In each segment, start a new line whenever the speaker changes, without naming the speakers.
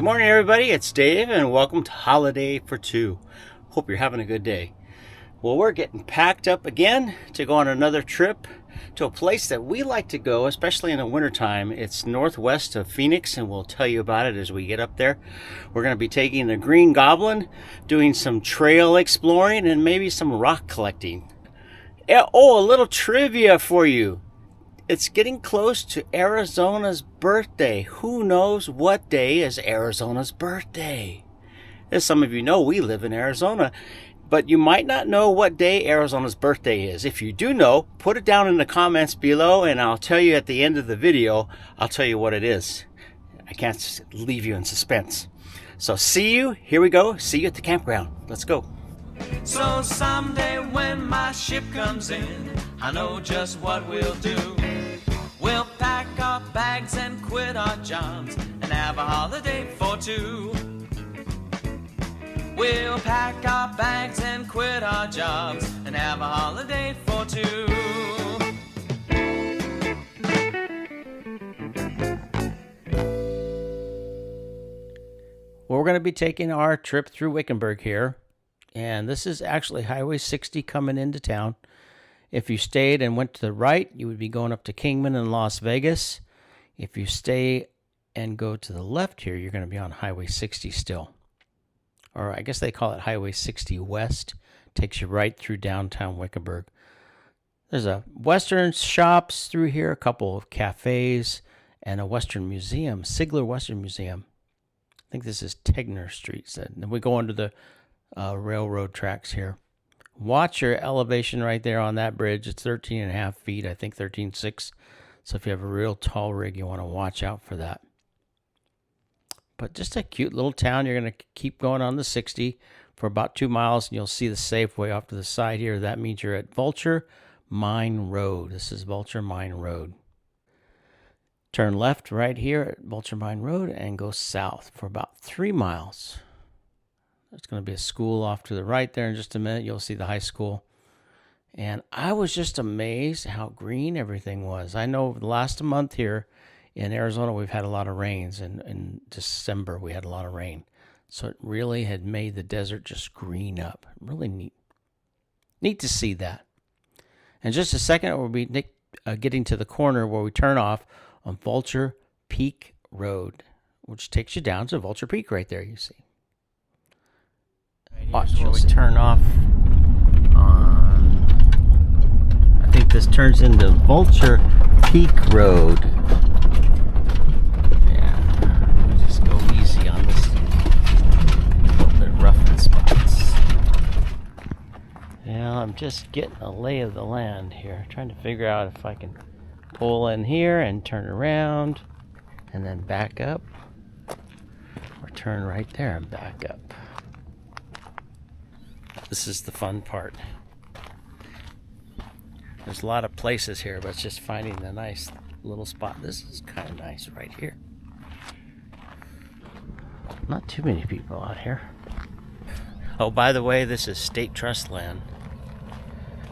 Good morning, everybody. It's Dave, and welcome to Holiday for Two. Hope you're having a good day. Well, we're getting packed up again to go on another trip to a place that we like to go, especially in the wintertime. It's northwest of Phoenix, and we'll tell you about it as we get up there. We're going to be taking the Green Goblin, doing some trail exploring, and maybe some rock collecting. Oh, a little trivia for you. It's getting close to Arizona's birthday. Who knows what day is Arizona's birthday? As some of you know, we live in Arizona, but you might not know what day Arizona's birthday is. If you do know, put it down in the comments below, and I'll tell you at the end of the video, I'll tell you what it is. I can't leave you in suspense. So see you, here we go, see you at the campground. Let's go.
So someday when my ship comes in, I know just what we'll do. We'll pack our bags and quit our jobs and have a holiday for two. We'll pack our bags and quit our jobs and have a holiday for two.
Well, we're going to be taking our trip through Wickenburg here. And this is actually Highway 60 coming into town. If you stayed and went to the right, you would be going up to Kingman and Las Vegas. If you stay and go to the left here, you're going to be on Highway 60 still. Or I guess they call it Highway 60 West. Takes you right through downtown Wickenburg. There's a Western shops through here, a couple of cafes, and a Western museum, Sigler Western Museum. I think this is Tegner Street. And then we go under the railroad tracks here. Watch your elevation right there on that bridge. It's 13.5 feet, I think 13.6. So if you have a real tall rig, you want to watch out for that. But just a cute little town. You're going to keep going on the 60 for about 2 miles, and you'll see the Safeway off to the side here. That means you're at Vulture Mine Road. This is Vulture Mine Road. Turn left right here at Vulture Mine Road and go south for about 3 miles. There's going to be a school off to the right there in just a minute. You'll see the high school. And I was just amazed how green everything was. I know the last month here in Arizona, we've had a lot of rains. In December, we had a lot of rain. So it really had made the desert just green up. Really neat. Neat to see that. In just a second, we'll be getting to the corner where we turn off on Vulture Peak Road, which takes you down to Vulture Peak right there, you see. Watch where we turn off on, I think this turns into Vulture Peak Road. Yeah, just go easy on this. A little bit rough in spots. Yeah, I'm just getting a lay of the land here. Trying to figure out if I can pull in here and turn around and then back up. Or turn right there and back up. This is the fun part. There's a lot of places here, but it's just finding the nice little spot. This is kind of nice right here. Not too many people out here. Oh, by the way, this is state trust land.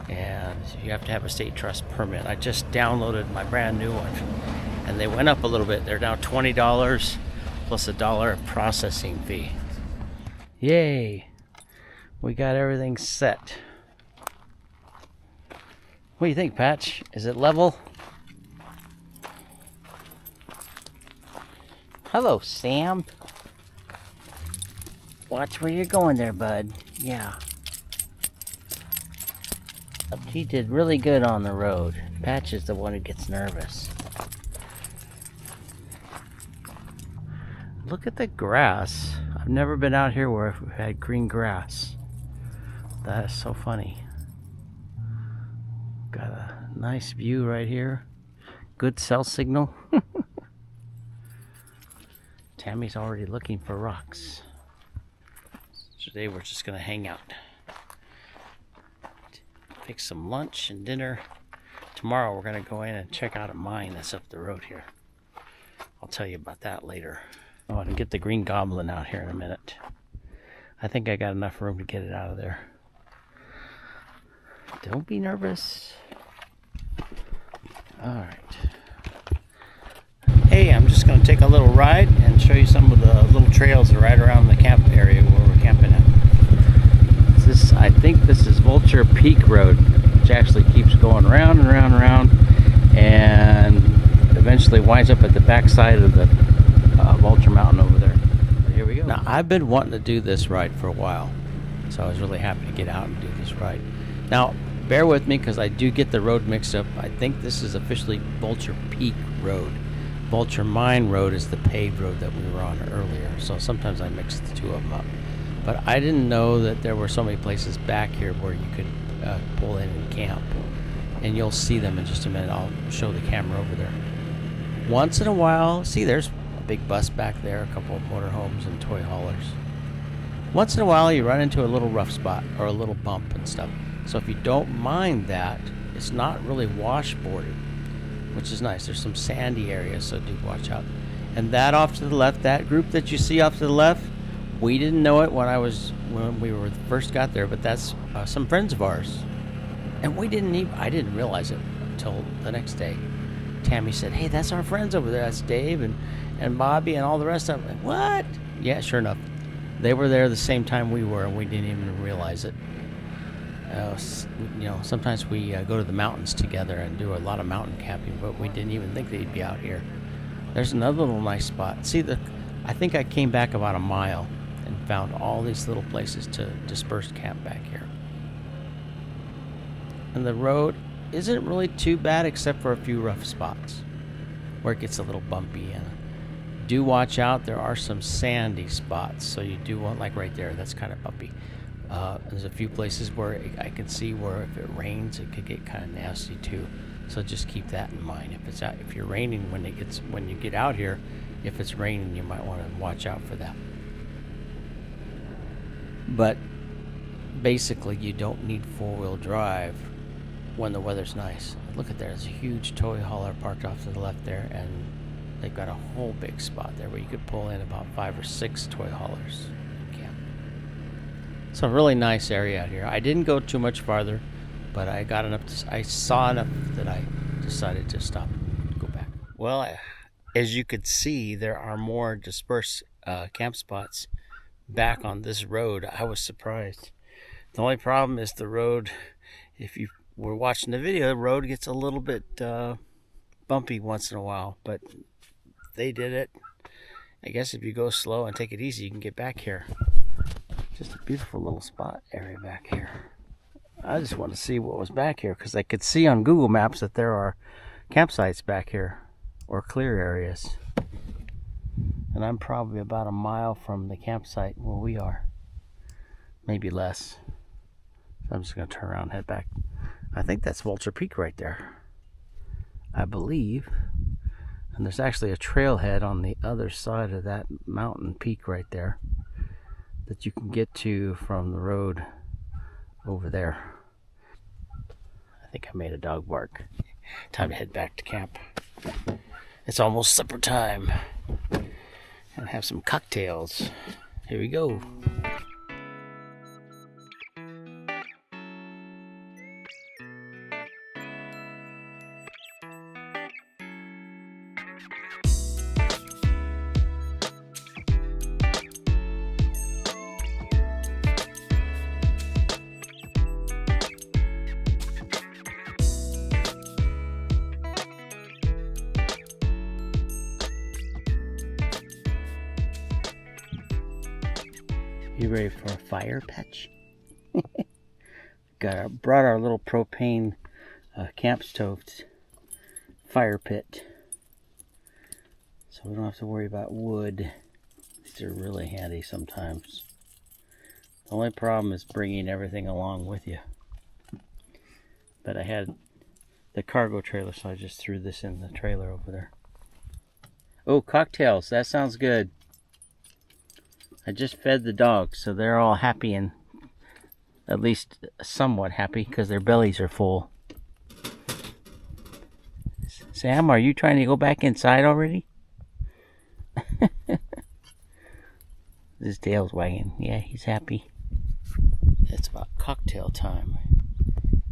And you have to have a state trust permit. I just downloaded my brand new one. And they went up a little bit. They're now $20 plus $1 processing fee. Yay! We got everything set. What do you think, Patch? Is it level? Hello, Sam. Watch where you're going there, bud. Yeah. He did really good on the road. Patch is the one who gets nervous. Look at the grass. I've never been out here where we've had green grass. That is so funny. Got a nice view right here. Good cell signal. Tammy's already looking for rocks. Today we're just going to hang out. Take some lunch and dinner. Tomorrow we're going to go in and check out a mine that's up the road here. I'll tell you about that later. Oh, and get the Green Goblin out here in a minute. I think I got enough room to get it out of there. Don't be nervous. All right. Today I'm just going to take a little ride and show you some of the little trails that are right around the camp area where we're camping at. I think this is Vulture Peak Road, which actually keeps going around and around and around, and eventually winds up at the backside of the Vulture Mountain over there. So here we go. Now, I've been wanting to do this ride for a while, so I was really happy to get out and do this ride. Now, bear with me because I do get the road mixed up. I think this is officially Vulture Peak Road. Vulture Mine Road is the paved road that we were on earlier, so sometimes I mix the two of them up. But I didn't know that there were so many places back here where you could pull in and camp. And you'll see them in just a minute. I'll show the camera over there. Once in a while, see, there's a big bus back there, a couple of motorhomes and toy haulers. Once in a while, you run into a little rough spot or a little bump and stuff. So if you don't mind that, it's not really washboarded, which is nice. There's some sandy areas, so do watch out. And that off to the left, that group that you see off to the left, we didn't know it when we first got there, but that's some friends of ours. And I didn't realize it until the next day. Tammy said, "Hey, that's our friends over there. That's Dave and Bobby and all the rest of them." Like, what? Yeah, sure enough. They were there the same time we were, and we didn't even realize it. Sometimes we go to the mountains together and do a lot of mountain camping, but we didn't even think they'd be out here. There's another little nice spot. See, I think I came back about a mile and found all these little places to disperse camp back here. And the road isn't really too bad except for a few rough spots where it gets a little bumpy. And do watch out, there are some sandy spots, so you do want, like right there, that's kind of bumpy. There's a few places where I can see where if it rains, it could get kind of nasty too. So just keep that in mind. If you're raining when you get out here, if it's raining, you might want to watch out for that. But basically, you don't need four-wheel drive when the weather's nice. Look at there, there's a huge toy hauler parked off to the left there, and they've got a whole big spot there where you could pull in about 5 or 6 toy haulers. It's a really nice area out here. I didn't go too much farther, but I saw enough that I decided to stop and go back. Well, as you could see, there are more dispersed camp spots back on this road. I was surprised. The only problem is the road, if you were watching the video, the road gets a little bit bumpy once in a while, but they did it. I guess if you go slow and take it easy, you can get back here. Just a beautiful little spot area back here. I just want to see what was back here because I could see on Google Maps that there are campsites back here or clear areas. And I'm probably about a mile from the campsite where we are. Maybe less. So I'm just going to turn around and head back. I think that's Vulture Peak right there, I believe. And there's actually a trailhead on the other side of that mountain peak right there that you can get to from the road over there. I think I made a dog bark. Time to head back to camp. It's almost supper time. And have some cocktails. Here we go. You ready for a fire, Patch? Brought our little propane camp stove fire pit, so we don't have to worry about wood. These are really handy sometimes. The only problem is bringing everything along with you. But I had the cargo trailer, so I just threw this in the trailer over there. Oh, cocktails! That sounds good. I just fed the dogs, so they're all happy and at least somewhat happy because their bellies are full. Sam, are you trying to go back inside already? His tail's wagging. Yeah, he's happy. It's about cocktail time.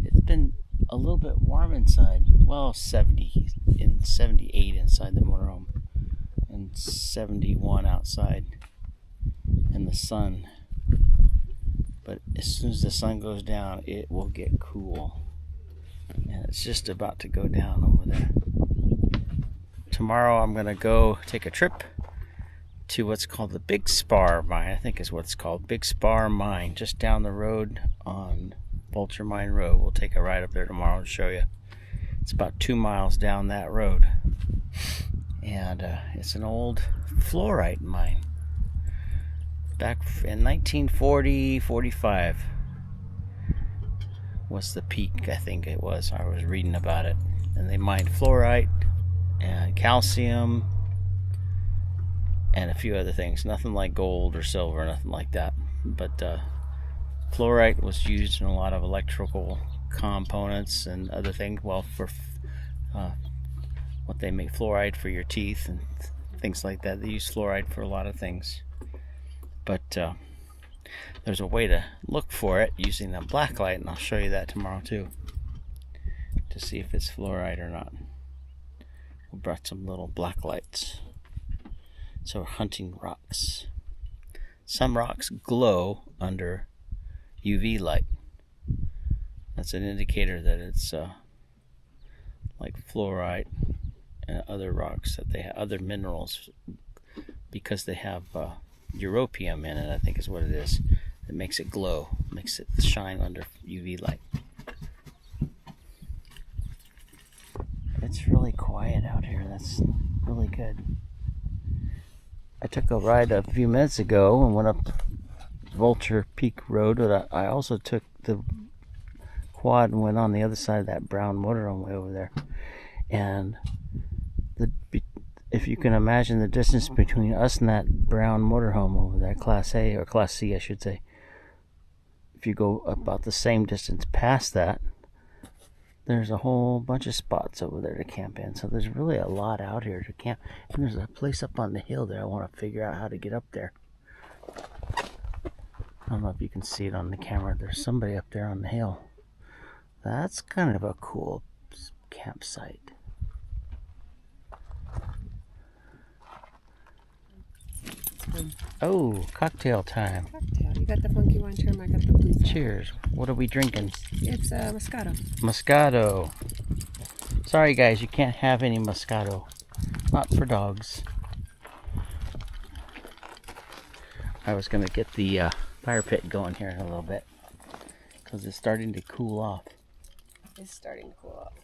It's been a little bit warm inside. Well, 70 and 78 inside the motorhome. 171 outside in the sun. But as soon as the sun goes down, it will get cool. And it's just about to go down over there. Tomorrow I'm going to go take a trip to what's called the Big Spar Mine. I think is what it's called. Big Spar Mine, just down the road on Vulture Mine Road. We'll take a ride up there tomorrow and show you. It's about 2 miles down that road. And it's an old fluorite mine. Back in 1940, 45 was the peak, I think it was. I was reading about it. And they mined fluorite and calcium and a few other things. Nothing like gold or silver, nothing like that. But fluorite was used in a lot of electrical components and other things. Well, for what they make fluoride for your teeth and things like that. They use fluoride for a lot of things. But there's a way to look for it using a black light, and I'll show you that tomorrow too, to see if it's fluoride or not. We brought some little black lights. So we're hunting rocks. Some rocks glow under UV light. That's an indicator that it's like fluorite and other rocks that they have, other minerals, because they have europium in it, I think is what it is. It makes it glow, makes it shine under UV light. It's really quiet out here. That's really good. I took a ride a few minutes ago and went up Vulture Peak Road, but I also took the quad and went on the other side of that brown motorhome way over there. And if you can imagine the distance between us and that brown motorhome over there, Class A or Class C, I should say. If you go about the same distance past that, there's a whole bunch of spots over there to camp in. So there's really a lot out here to camp. And there's a place up on the hill there. I want to figure out how to get up there. I don't know if you can see it on the camera. There's somebody up there on the hill. That's kind of a cool campsite. Oh, cocktail time.
Cocktail. You got the funky one, Term. I got the blue.
Cheers. What are we drinking?
It's Moscato.
Moscato. Sorry guys, you can't have any Moscato. Not for dogs. I was going to get the fire pit going here in a little bit, because it's starting to cool off.
It's starting to cool off.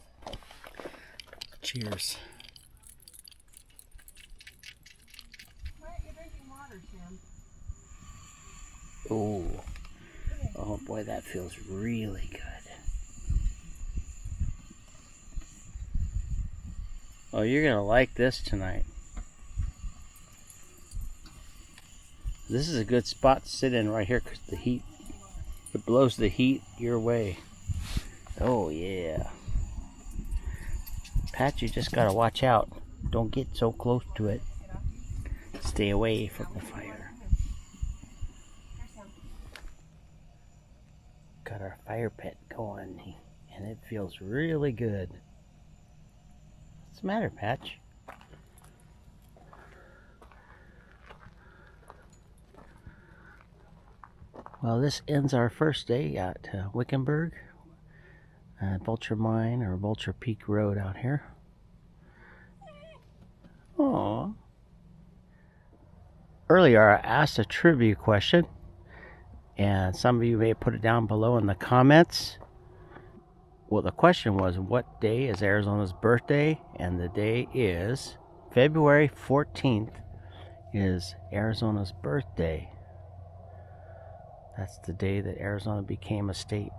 Cheers. Oh boy, that feels really good. Oh, you're gonna like this tonight. This is a good spot to sit in right here, because the heat, it blows the heat your way. Oh yeah. Pat, you just gotta watch out. Don't get so close to it. Stay away from the fire. Got our fire pit going, and it feels really good. What's the matter, Patch? Well, this ends our first day at Wickenburg, Vulture Mine, or Vulture Peak Road out here. Aww. Earlier, I asked a trivia question, and some of you may put it down below in the comments. Well, the question was, what day is Arizona's birthday? And the day is February 14th is Arizona's birthday. That's the day that Arizona became a state.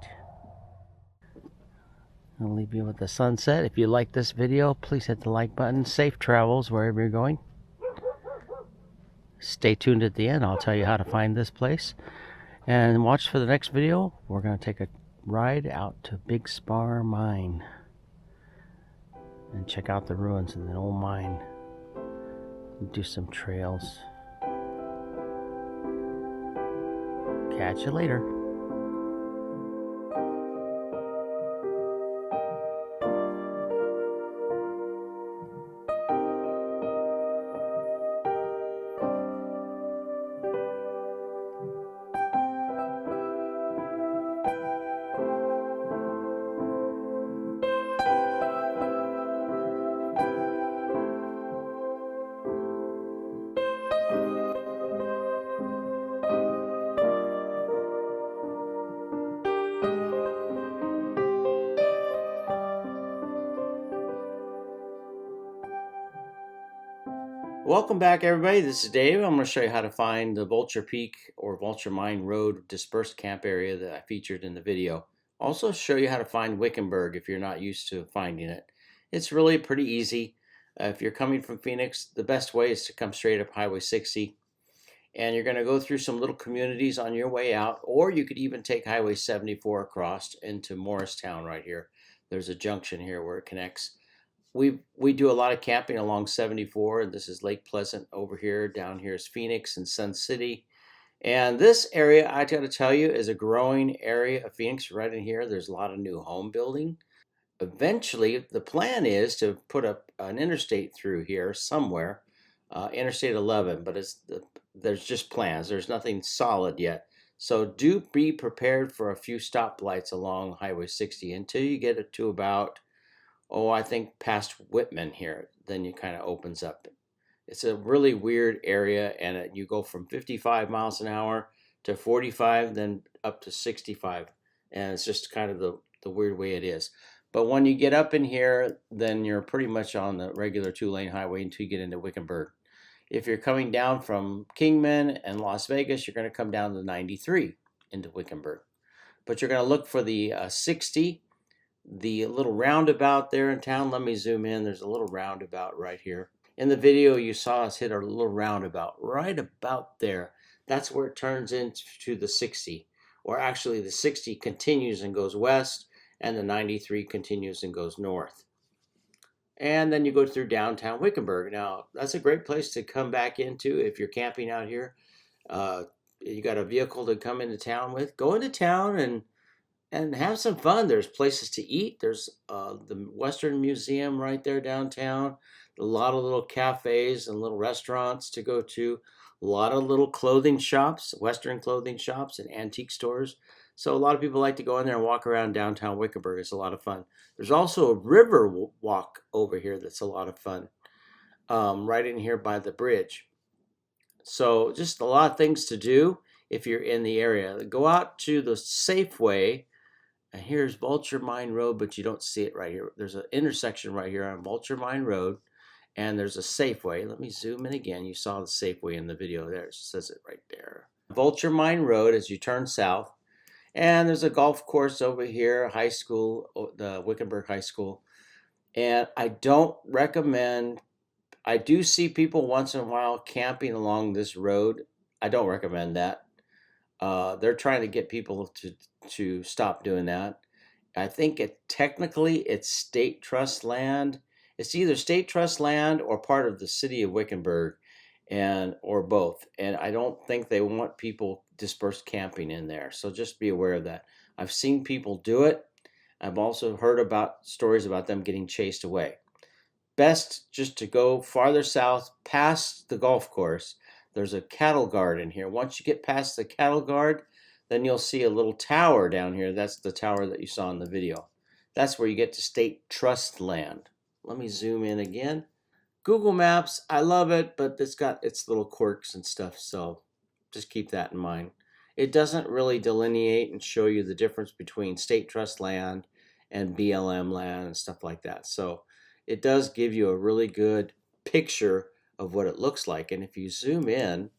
I'll leave you with the sunset. If you like this video, please hit the like button. Safe travels wherever you're going. Stay tuned at the end. I'll tell you how to find this place. And watch for the next video. We're going to take a ride out to Big Spar Mine and check out the ruins of the old mine and do some trails. Catch you later. Welcome back, everybody. This is Dave. I'm going to show you how to find the Vulture Peak or Vulture Mine Road dispersed camp area that I featured in the video. Also show you how to find Wickenburg if you're not used to finding it. It's really pretty easy. If you're coming from Phoenix, the best way is to come straight up Highway 60. And you're going to go through some little communities on your way out, or you could even take Highway 74 across into Morristown right here. There's a junction here where it connects. We do a lot of camping along 74. This is Lake Pleasant over here. Down here is Phoenix and Sun City. And this area, I got to tell you, is a growing area of Phoenix right in here. There's a lot of new home building. Eventually, the plan is to put up an interstate through here somewhere, Interstate 11, but there's just plans. There's nothing solid yet. So do be prepared for a few stoplights along Highway 60 until you get it to about, I think past Whitman here. Then it kind of opens up. It's a really weird area, and you go from 55 miles an hour to 45, then up to 65. And it's just kind of the weird way it is. But when you get up in here, then you're pretty much on the regular 2-lane highway until you get into Wickenburg. If you're coming down from Kingman and Las Vegas, you're going to come down to 93 into Wickenburg. But you're going to look for the 60, the little roundabout there in town. Let me zoom in. There's a little roundabout right here. In the video, you saw us hit our little roundabout right about there. That's where it turns into the 60. Or actually, the 60 continues and goes west, and the 93 continues and goes north. And then you go through downtown Wickenburg. Now, that's a great place to come back into if you're camping out here. You got a vehicle to come into town with. Go into town and have some fun. There's places to eat. There's the Western Museum right there downtown. A lot of little cafes and little restaurants to go to. A lot of little clothing shops, Western clothing shops and antique stores. So a lot of people like to go in there and walk around downtown Wickenburg. It's a lot of fun. There's also a river walk over here that's a lot of fun, right in here by the bridge. So just a lot of things to do if you're in the area. Go out to the Safeway. And here's Vulture Mine Road, but you don't see it right here. There's an intersection right here on Vulture Mine Road, and there's a Safeway. Let me zoom in again. You saw the Safeway in the video there. It says it right there. Vulture Mine Road as you turn south. And there's a golf course over here, high school, the Wickenburg High School. And I don't recommend, I do see people once in a while camping along this road. I don't recommend that. They're trying to get people to stop doing that. I think technically it's state trust land. It's either state trust land or part of the city of Wickenburg, or both. And I don't think they want people dispersed camping in there. So just be aware of that. I've seen people do it. I've also heard about stories about them getting chased away. Best just to go farther south past the golf course. There's a cattle guard in here. Once you get past the cattle guard, then you'll see a little tower down here. That's the tower that you saw in the video. That's where you get to state trust land. Let me zoom in again. Google Maps, I love it, but it's got its little quirks and stuff, so just keep that in mind. It doesn't really delineate and show you the difference between state trust land and BLM land and stuff like that. So it does give you a really good picture of what it looks like. And if you zoom in,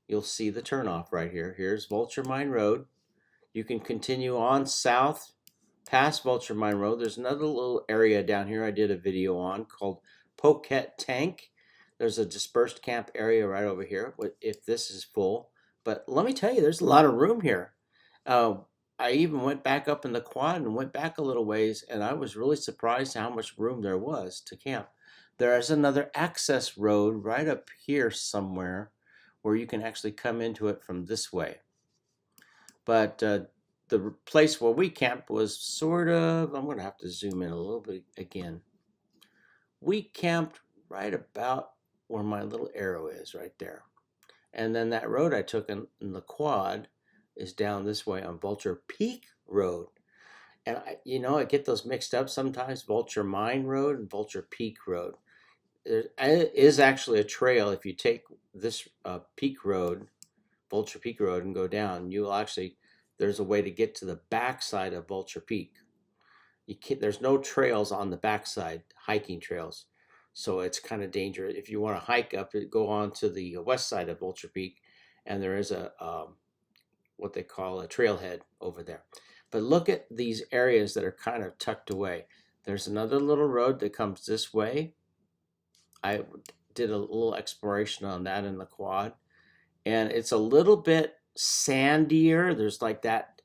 you'll see the turnoff right here. Here's Vulture Mine Road. You can continue on south past Vulture Mine Road. There's another little area down here I did a video on called Poquet Tank. There's a dispersed camp area right over here if this is full. But let me tell you, there's a lot of room here. I even went back up in the quad and went back a little ways, and I was really surprised how much room there was to camp. There is another access road right up here somewhere where you can actually come into it from this way. But the place where we camped was sort of, I'm going to have to zoom in a little bit again. We camped right about where my little arrow is right there. And then that road I took in the quad is down this way on Vulture Peak Road. And I get those mixed up sometimes, Vulture Mine Road and Vulture Peak Road. There is actually a trail. If you take this Peak Road, Vulture Peak Road, and go down, there's a way to get to the backside of Vulture Peak. There's no trails on the backside, hiking trails. so it's kind of dangerous. If you want to hike up, go on to the west side of Vulture Peak, and there is a what they call a trailhead over there. But look at these areas that are kind of tucked away. There's another little road that comes this way. I did a little exploration on that in the quad, and it's a little bit sandier. There's like that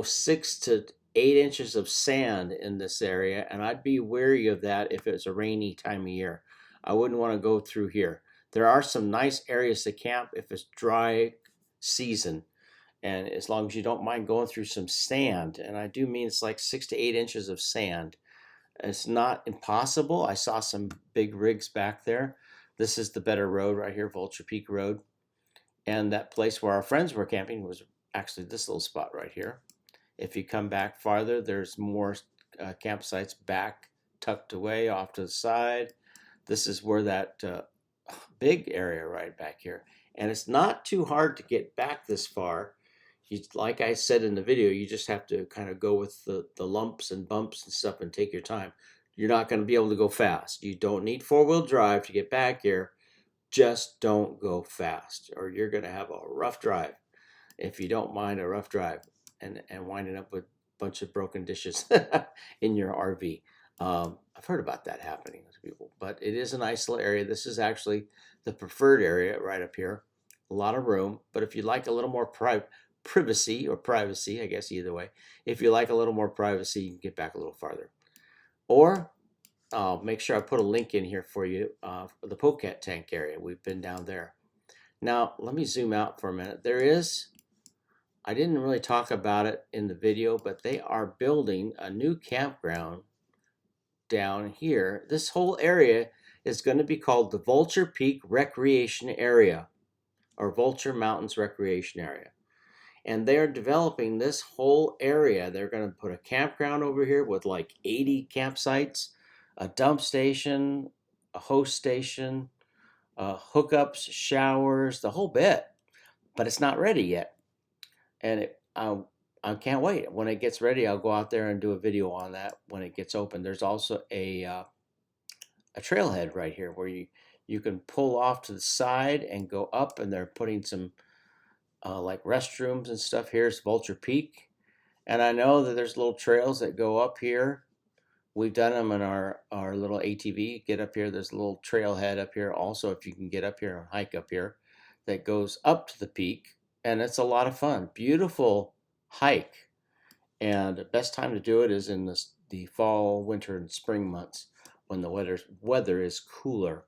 6 to 8 inches of sand in this area, and I'd be wary of that if it's a rainy time of year. I wouldn't want to go through here. There are some nice areas to camp if it's dry season, and as long as you don't mind going through some sand, and I do mean it's like 6 to 8 inches of sand. It's not impossible. I saw some big rigs back there. This is the better road right here, Vulture Peak Road. And that place where our friends were camping was actually this little spot right here. If you come back farther, there's more campsites back tucked away off to the side. This is where that big area right back here. And it's not too hard to get back this far. Like I said in the video, you just have to kind of go with the lumps and bumps and stuff and take your time. You're not going to be able to go fast. You don't need four-wheel drive to get back here. Just don't go fast, or you're going to have a rough drive, if you don't mind a rough drive and winding up with a bunch of broken dishes in your RV. I've heard about that happening to people, but it is a nice little area. This is actually the preferred area right up here. A lot of room, but if you like a little more privacy, I guess either way. If you like a little more privacy, you can get back a little farther. Or I'll make sure I put a link in here for you for the Pocket Tank area. We've been down there. Now, let me zoom out for a minute. I didn't really talk about it in the video, but they are building a new campground down here. This whole area is going to be called the Vulture Peak Recreation Area, or Vulture Mountains Recreation Area. And they're developing this whole area. They're going to put a campground over here with like 80 campsites, a dump station, a host station, hookups, showers, the whole bit. But it's not ready yet. And I can't wait. When it gets ready, I'll go out there and do a video on that when it gets open. There's also a trailhead right here where you can pull off to the side and go up, and they're putting some like restrooms and stuff. Here's Vulture Peak, and I know that there's little trails that go up here. We've done them in our little ATV. Get up here, there's a little trailhead up here also, if you can get up here and hike up here, that goes up to the peak, and it's a lot of fun. Beautiful hike, and the best time to do it is in the fall, winter, and spring months when the weather is cooler.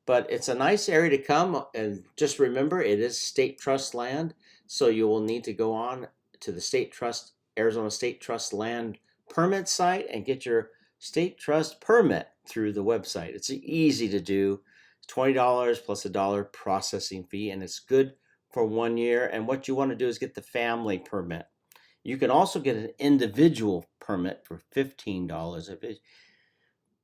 But it's a nice area to come, and just remember, it is state trust land, so you will need to go on to the Arizona State Trust land permit site and get your state trust permit through the website. It's easy to do. It's $20 plus $1 processing fee, and it's good for 1 year. And what you want to do is get the family permit. You can also get an individual permit for $15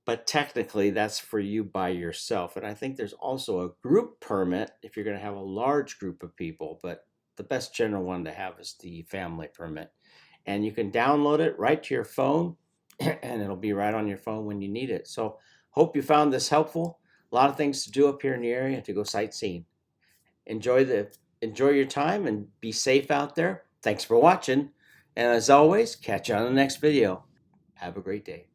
but technically that's for you by yourself. And I think there's also a group permit if you're going to have a large group of people, but the best general one to have is the family permit. And you can download it right to your phone, and it'll be right on your phone when you need it. So hope you found this helpful. A lot of things to do up here in the area to go sightseeing. Enjoy your time and be safe out there. Thanks for watching. And as always, catch you on the next video. Have a great day.